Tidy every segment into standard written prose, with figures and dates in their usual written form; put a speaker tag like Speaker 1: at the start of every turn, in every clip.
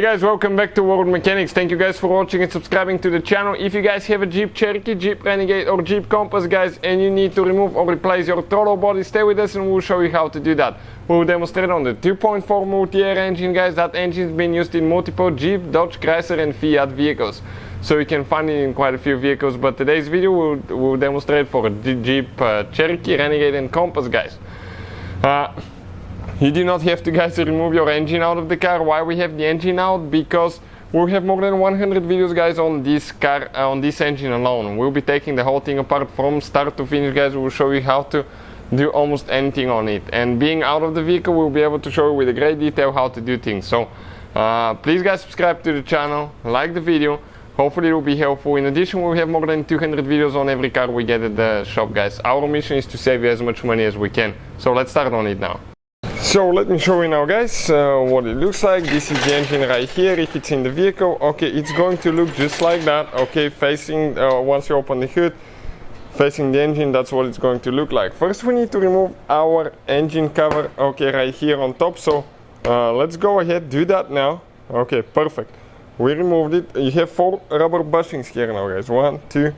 Speaker 1: Hey guys, welcome back to World Mechanics. Thank you guys for watching and subscribing to the channel. If you guys have a Jeep Cherokee, Jeep Renegade or Jeep Compass guys, and you need to remove or replace your throttle body, stay with us and we'll show you how to do that. We'll demonstrate on the 2.4 multi-air engine guys. That engine's been used in multiple Jeep, Dodge, Chrysler and Fiat vehicles. So you can find it in quite a few vehicles, but today's video will demonstrate for the Jeep Cherokee, Renegade and Compass guys. You do not have to guys remove your engine out of the car. Why we have the engine out? Because we'll have more than 100 videos guys on this car, on this engine alone. We'll be taking the whole thing apart from start to finish guys. We'll show you how to do almost anything on it, and being out of the vehicle we'll be able to show you with a great detail how to do things. So please guys subscribe to the channel, like the video, hopefully it will be helpful. In addition, we'll have more than 200 videos on every car we get at the shop guys. Our mission is to save you as much money as we can, so let's start on it now. So let me show you now guys what it looks like. This is the engine right here. If it's in the vehicle, okay, it's going to look just like that. Okay, facing once you open the hood, facing the engine, that's what it's going to look like. First we need to remove our engine cover, okay, right here on top. So let's go ahead, do that now. Okay, perfect, we removed it. You have 4 rubber bushings here now guys, 1, 2,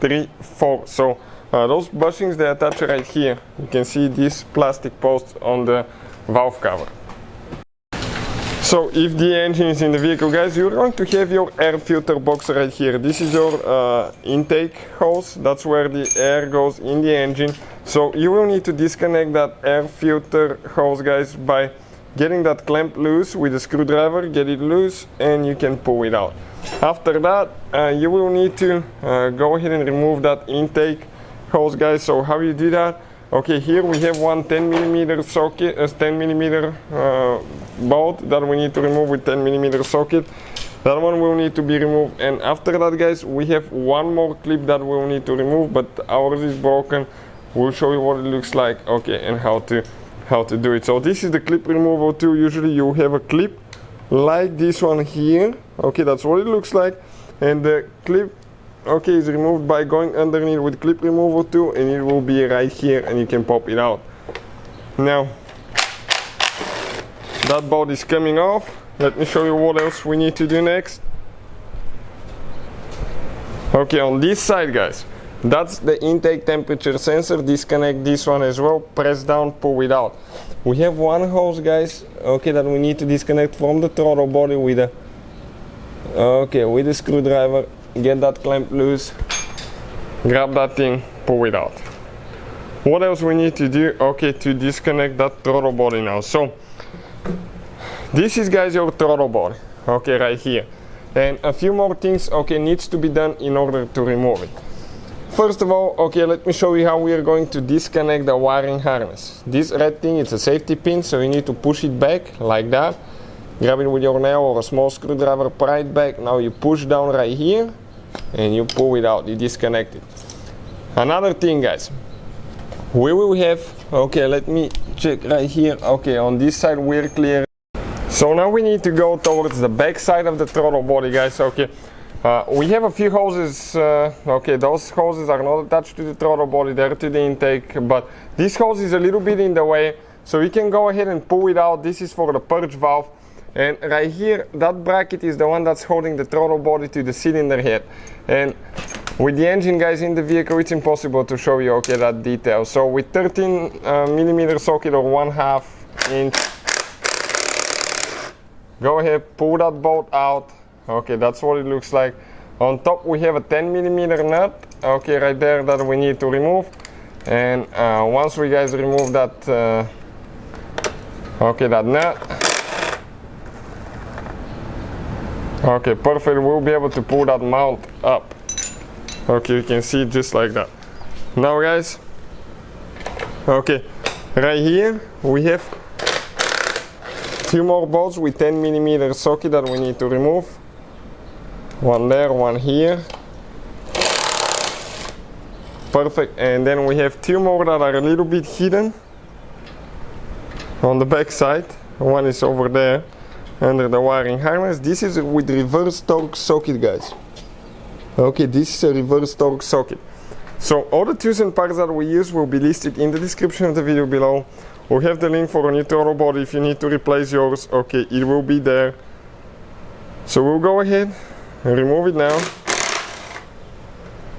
Speaker 1: 3, 4. So those bushings, they attach right here. You can see these plastic posts on the valve cover. So if the engine is in the vehicle guys, you're going to have your air filter box right here. This is your intake hose. That's where the air goes in the engine. So you will need to disconnect that air filter hose guys by getting that clamp loose with a screwdriver. Get it loose and you can pull it out. After that you will need to go ahead and remove that intake hose guys. So how you do that? Okay, here we have one 10mm socket, 10mm bolt that we need to remove with 10mm socket. That one will need to be removed, and after that guys we have one more clip that we'll need to remove, but ours is broken. We'll show you what it looks like, okay, and how to do it. So this is the clip removal tool. Usually you have a clip like this one here, okay, that's what it looks like, and the clip, okay, is removed by going underneath with clip removal tool, and it will be right here and you can pop it out. Now that bolt is coming off. Let me show you what else we need to do next. Okay, on this side guys, that's the intake temperature sensor. Disconnect this one as well, press down, pull it out. We have one hose guys, okay, that we need to disconnect from the throttle body with a with a screwdriver. Get that clamp loose, grab that thing, pull it out. What else we need to do? Okay, to disconnect that throttle body now. So this is guys your throttle body, okay, right here, and a few more things, okay, needs to be done in order to remove it. First of all, okay, let me show you how we are going to disconnect the wiring harness. This red thing, it's a safety pin, so you need to push it back like that. Grab it with your nail or a small screwdriver, pry it back. Now you push down right here and you pull it out, you disconnect it. Another thing guys, we will have, okay, let me check right here. Okay, on this side we're clear. So now we need to go towards the back side of the throttle body guys. Okay, we have a few hoses, okay, those hoses are not attached to the throttle body, they're to the intake, but this hose is a little bit in the way, so you can go ahead and pull it out. This is for the purge valve. And right here, that bracket is the one that's holding the throttle body to the cylinder head. And with the engine guys in the vehicle, it's impossible to show you, okay, that detail. So with 13mm socket or 1/2 inch, go ahead, pull that bolt out. Okay, that's what it looks like. On top we have a 10mm nut, okay, right there, that we need to remove. And once we guys remove that, okay, that nut, okay, perfect, we'll be able to pull that mount up. Okay, you can see it just like that. Now guys, okay, right here we have 2 more bolts with 10mm socket that we need to remove. One there, one here. Perfect, and then we have 2 more that are a little bit hidden on the back side. One is over there under the wiring harness. This is with reverse torque socket guys. Okay, this is a reverse torque socket. So all the tools and parts that we use will be listed in the description of the video below. We have the link for a new throttle body if you need to replace yours. Okay, it will be there. So we'll go ahead and remove it now.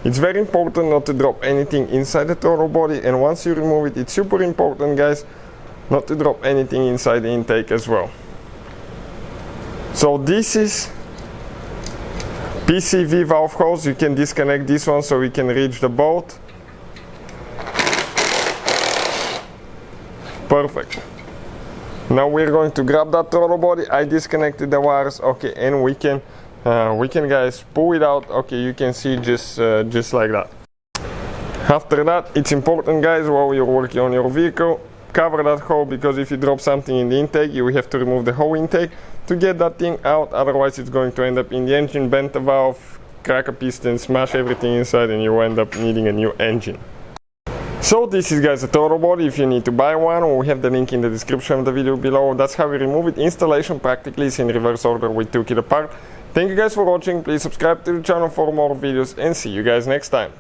Speaker 1: It's very important not to drop anything inside the throttle body, and once you remove it, it's super important, guys, not to drop anything inside the intake as well. So this is PCV valve hose. You can disconnect this one so we can reach the bolt. Perfect. Now we're going to grab that throttle body. I disconnected the wires, okay, and we can guys pull it out. Okay, you can see just like that. After that, it's important, guys, while you're working on your vehicle, cover that hole, because if you drop something in the intake, you will have to remove the whole intake to get that thing out. Otherwise it's going to end up in the engine, bend the valve, crack a piston, smash everything inside, and you end up needing a new engine. So this is, guys, a throttle body. If you need to buy one, we have the link in the description of the video below. That's how we remove it. Installation practically is in reverse order. We took it apart. Thank you guys for watching. Please subscribe to the channel for more videos, and see you guys next time.